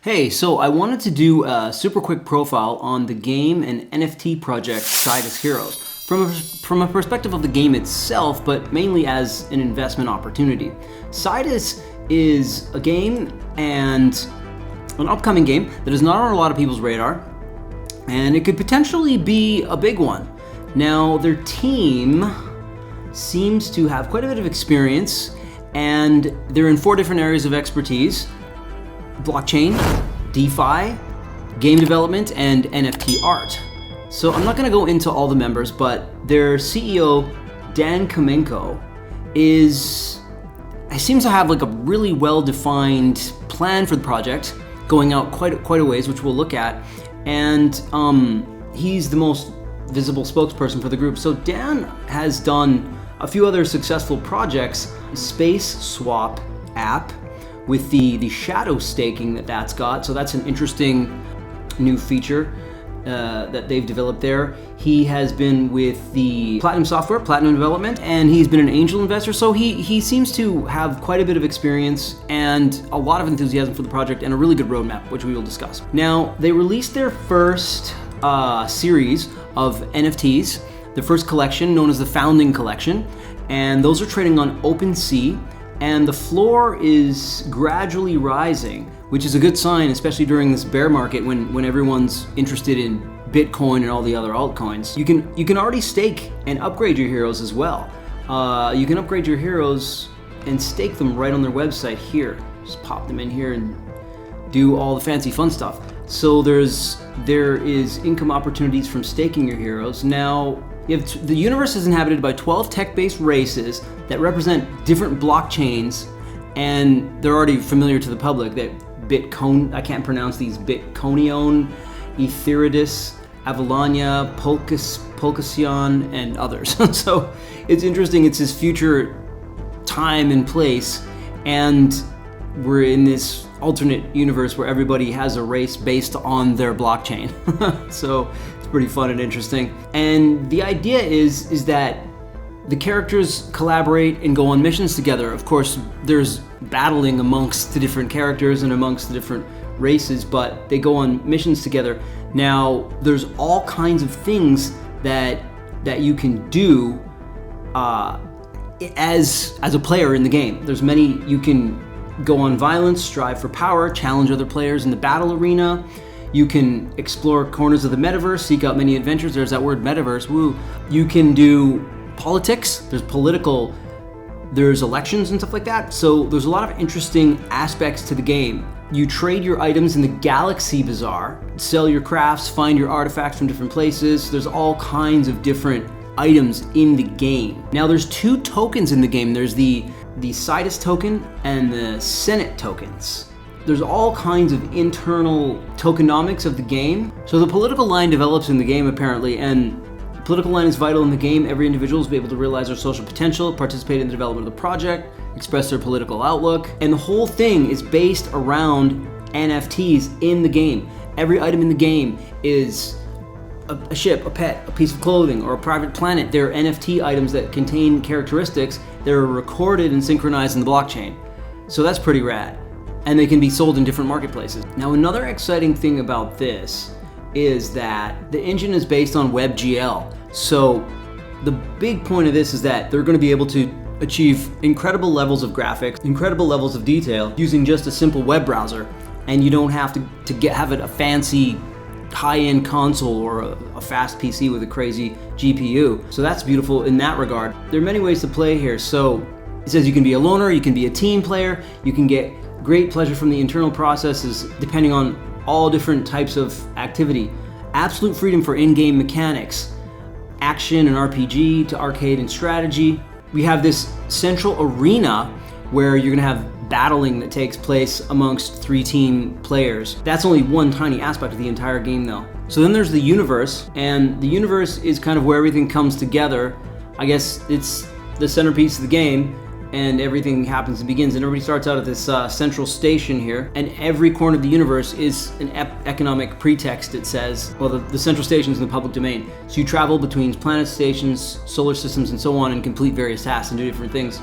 Hey, so I wanted to do a super quick profile on the game and NFT project Sidus Heroes from a perspective of the game itself, but mainly as an investment opportunity. Sidus is a game and an upcoming game that is not on a lot of people's radar, and it could potentially be a big one. Now, their team seems to have quite a bit of experience, and they're in 4 different areas of expertise: blockchain, DeFi, game development, and NFT art. So I'm not going to go into all the members, but their CEO, Dan Kamenko, seems to have like a really well-defined plan for the project, going out quite a ways, which we'll look at. And he's the most visible spokesperson for the group. So Dan has done a few other successful projects: Space Swap app, with the shadow staking that's got. So that's an interesting new feature that they've developed there. He has been with the Platinum Software, Platinum Development, and he's been an angel investor. So he seems to have quite a bit of experience and a lot of enthusiasm for the project and a really good roadmap, which we will discuss. Now, they released their first series of NFTs, the first collection known as the Founding Collection, and those are trading on OpenSea. And the floor is gradually rising, which is a good sign, especially during this bear market when everyone's interested in Bitcoin and all the other altcoins. You can already stake and upgrade your heroes as well. You can upgrade your heroes and stake them right on their website here. Just pop them in here and do all the fancy fun stuff. So there is income opportunities from staking your heroes. Now, the universe is inhabited by 12 tech-based races that represent different blockchains, and they're already familiar to the public. That I can't pronounce these: Bitconion, Etheridus, Avalanya, Polkasyon, and others. So it's interesting. It's this future time and place, and we're in this alternate universe where everybody has a race based on their blockchain. So pretty fun and interesting. And the idea is that the characters collaborate and go on missions together. Of course, there's battling amongst the different characters and amongst the different races, but they go on missions together. Now, there's all kinds of things that you can do as a player in the game. There's many. You can go on violence, strive for power, challenge other players in the battle arena. You can explore corners of the metaverse, seek out many adventures. There's that word metaverse, woo. You can do politics, there's elections and stuff like that. So there's a lot of interesting aspects to the game. You trade your items in the Galaxy Bazaar, sell your crafts, find your artifacts from different places. There's all kinds of different items in the game. Now, there's 2 tokens in the game. There's the Sidus token and the Senate tokens. There's all kinds of internal tokenomics of the game. So the political line develops in the game, apparently, and the political line is vital in the game. Every individual will be able to realize their social potential, participate in the development of the project, express their political outlook, and the whole thing is based around NFTs in the game. Every item in the game is a ship, a pet, a piece of clothing, or a private planet. They're NFT items that contain characteristics that are recorded and synchronized in the blockchain. So that's pretty rad. And they can be sold in different marketplaces. Now, another exciting thing about this is that the engine is based on WebGL. So the big point of this is that they're going to be able to achieve incredible levels of graphics, incredible levels of detail using just a simple web browser, and you don't have to have a fancy high-end console or a fast PC with a crazy GPU. So that's beautiful in that regard. There are many ways to play here. So it says you can be a loner, you can be a team player, you can get great pleasure from the internal processes depending on all different types of activity. Absolute freedom for in-game mechanics, action and RPG to arcade and strategy. We have this central arena where you're gonna have battling that takes place amongst 3 team players. That's only one tiny aspect of the entire game though. So then there's the universe, and the universe is kind of where everything comes together. I guess it's the centerpiece of the game, and everything happens and begins, and everybody starts out at this central station here, and every corner of the universe is an economic pretext. It says, well, the central station is in the public domain, so you travel between planet stations, solar systems, and so on, and complete various tasks and do different things.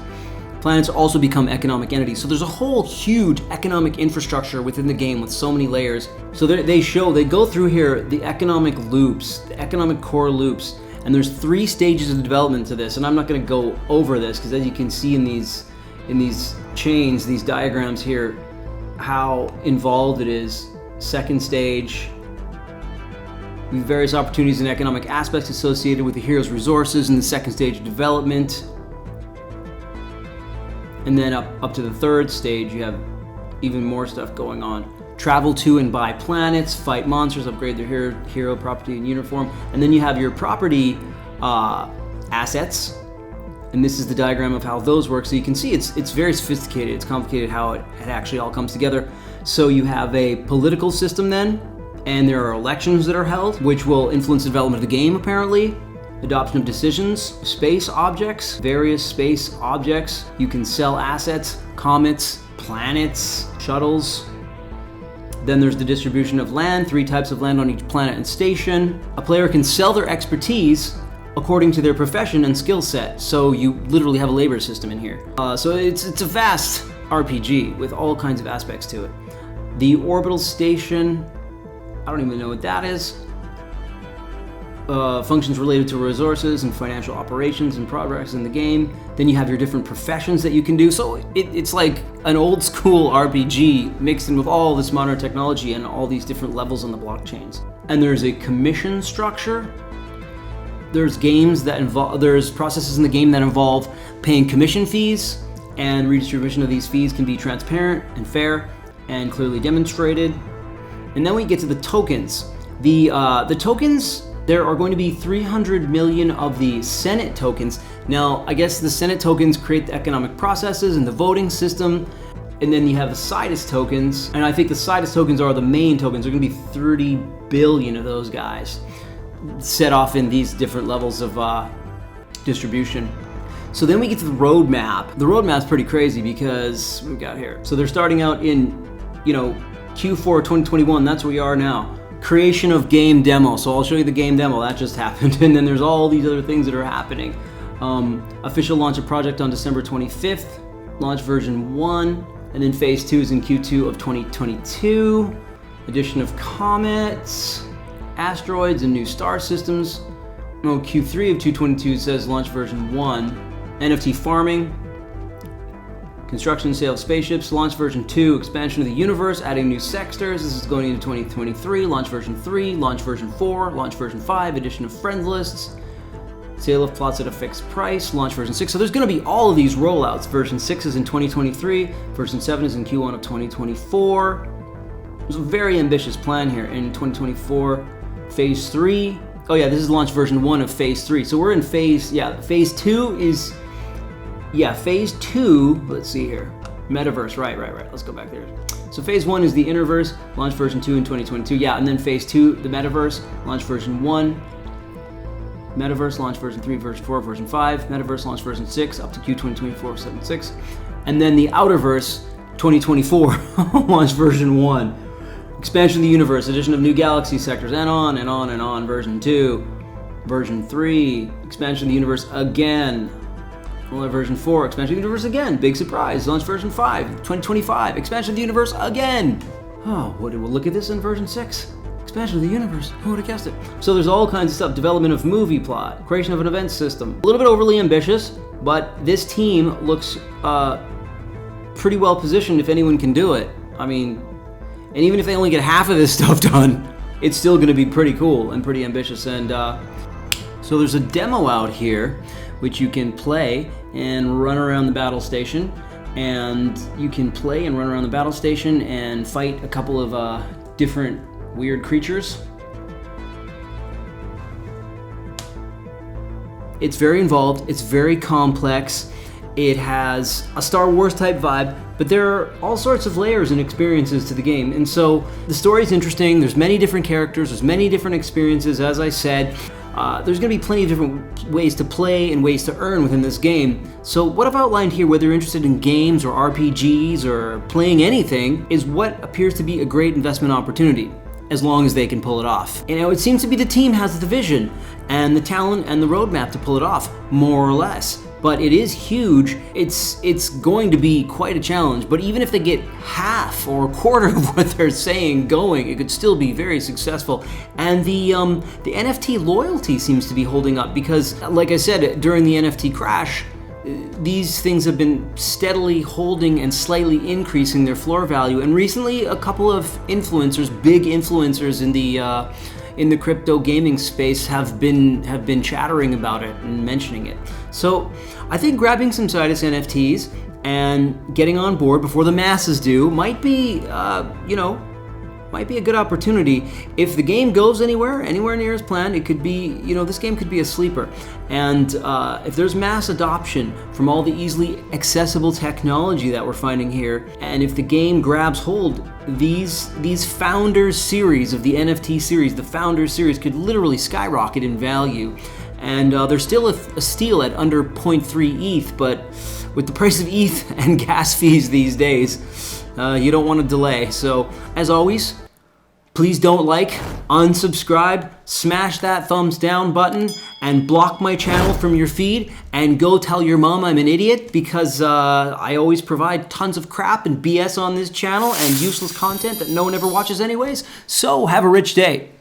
Planets also become economic entities. So there's a whole huge economic infrastructure within the game with so many layers. So they go through here the economic loops, the economic core loops, and there's 3 stages of development to this. And I'm not going to go over this because as you can see in these chains, these diagrams here, how involved it is. Second stage, with various opportunities and economic aspects associated with the hero's resources in the second stage of development. And then up to the third stage, you have even more stuff going on. Travel to and buy planets, fight monsters, upgrade their hero property and uniform. And then you have your property assets. And this is the diagram of how those work. So you can see it's very sophisticated. It's complicated how it actually all comes together. So you have a political system then, and there are elections that are held, which will influence the development of the game apparently. Adoption of decisions, space objects, various space objects. You can sell assets, comets, planets, shuttles. Then there's the distribution of land, 3 types of land on each planet and station. A player can sell their expertise according to their profession and skill set. So you literally have a labor system in here. So it's a vast RPG with all kinds of aspects to it. The orbital station, I don't even know what that is. Functions related to resources and financial operations and progress in the game. Then you have your different professions that you can do. So it's like an old school RPG mixed in with all this modern technology and all these different levels on the blockchains. And there's a commission structure. There's processes in the game that involve paying commission fees, and redistribution of these fees can be transparent and fair and clearly demonstrated. And then we get to the tokens. The tokens, there are going to be 300 million of the Senate tokens. Now, I guess the Senate tokens create the economic processes and the voting system. And then you have the Sidus tokens. And I think the Sidus tokens are the main tokens. There are going to be 30 billion of those guys set off in these different levels of distribution. So then we get to the roadmap. The roadmap's pretty crazy because what we got here. So they're starting out in, Q4 2021. That's where we are now. Creation of game demo. So I'll show you the game demo. That just happened. And then there's all these other things that are happening. Official launch of project on December 25th. Launch version 1. And then phase 2 is in Q2 of 2022. Addition of comets, asteroids, and new star systems. Q3 of 2022 says launch version 1. NFT farming, construction and sale of spaceships. Launch version 2, expansion of the universe, adding new sectors. This is going into 2023. Launch version 3, launch version 4, launch version 5, addition of friends lists, sale of plots at a fixed price, launch version 6. So there's going to be all of these rollouts. Version 6 is in 2023, version 7 is in Q1 of 2024. There's a very ambitious plan here in 2024. Phase 3. Oh yeah, this is launch version 1 of phase 3. So we're in phase 2 is, phase 2, let's see here. Metaverse, right. Let's go back there. So phase 1 is the Interverse, launch version 2 in 2022. Yeah, and then phase 2, the Metaverse, launch version 1. Metaverse, launch version 3, version 4, version 5. Metaverse, launch version 6, up to Q 2024, 7.6. And then the Outerverse, 2024, launch version 1. Expansion of the universe, addition of new galaxy sectors, and on and on and on. Version 2, version 3, expansion of the universe again. Version 4, expansion of the universe again. Big surprise. Launch version 5, 2025, expansion of the universe again. Oh, we'll look at this in version 6. Expansion of the universe. Who would have guessed it? So there's all kinds of stuff. Development of movie plot, creation of an event system. A little bit overly ambitious, but this team looks pretty well positioned if anyone can do it. I mean, and even if they only get half of this stuff done, it's still going to be pretty cool and pretty ambitious. And so there's a demo out here which you can play and run around the battle station. And you can play and run around the battle station and fight a couple of different weird creatures. It's very involved, it's very complex. It has a Star Wars type vibe, but there are all sorts of layers and experiences to the game. And so the story is interesting. There's many different characters, there's many different experiences. As I said, there's going to be plenty of different ways to play and ways to earn within this game. So what I've outlined here, whether you're interested in games or RPGs or playing anything, is what appears to be a great investment opportunity. as long as they can pull it off. You know, it seems to be the team has the vision and the talent and the roadmap to pull it off, more or less. But it is huge. It's going to be quite a challenge. But even if they get half or a quarter of what they're saying going, it could still be very successful. And the NFT loyalty seems to be holding up because, like I said, during the NFT crash, these things have been steadily holding and slightly increasing their floor value. And recently, a couple of influencers, big influencers in the crypto gaming space, have been chattering about it and mentioning it. So I think grabbing some Sidus NFTs and getting on board before the masses do might be, might be a good opportunity. If the game goes anywhere near as planned, it could be, this game could be a sleeper. And if there's mass adoption from all the easily accessible technology that we're finding here, and if the game grabs hold, these Founders series of the NFT series, the Founders series could literally skyrocket in value. And they're still a steal at under 0.3 ETH, but with the price of ETH and gas fees these days, you don't want to delay. So, as always, please don't like, unsubscribe, smash that thumbs down button, and block my channel from your feed, and go tell your mom I'm an idiot, because I always provide tons of crap and BS on this channel and useless content that no one ever watches anyways. So, have a rich day.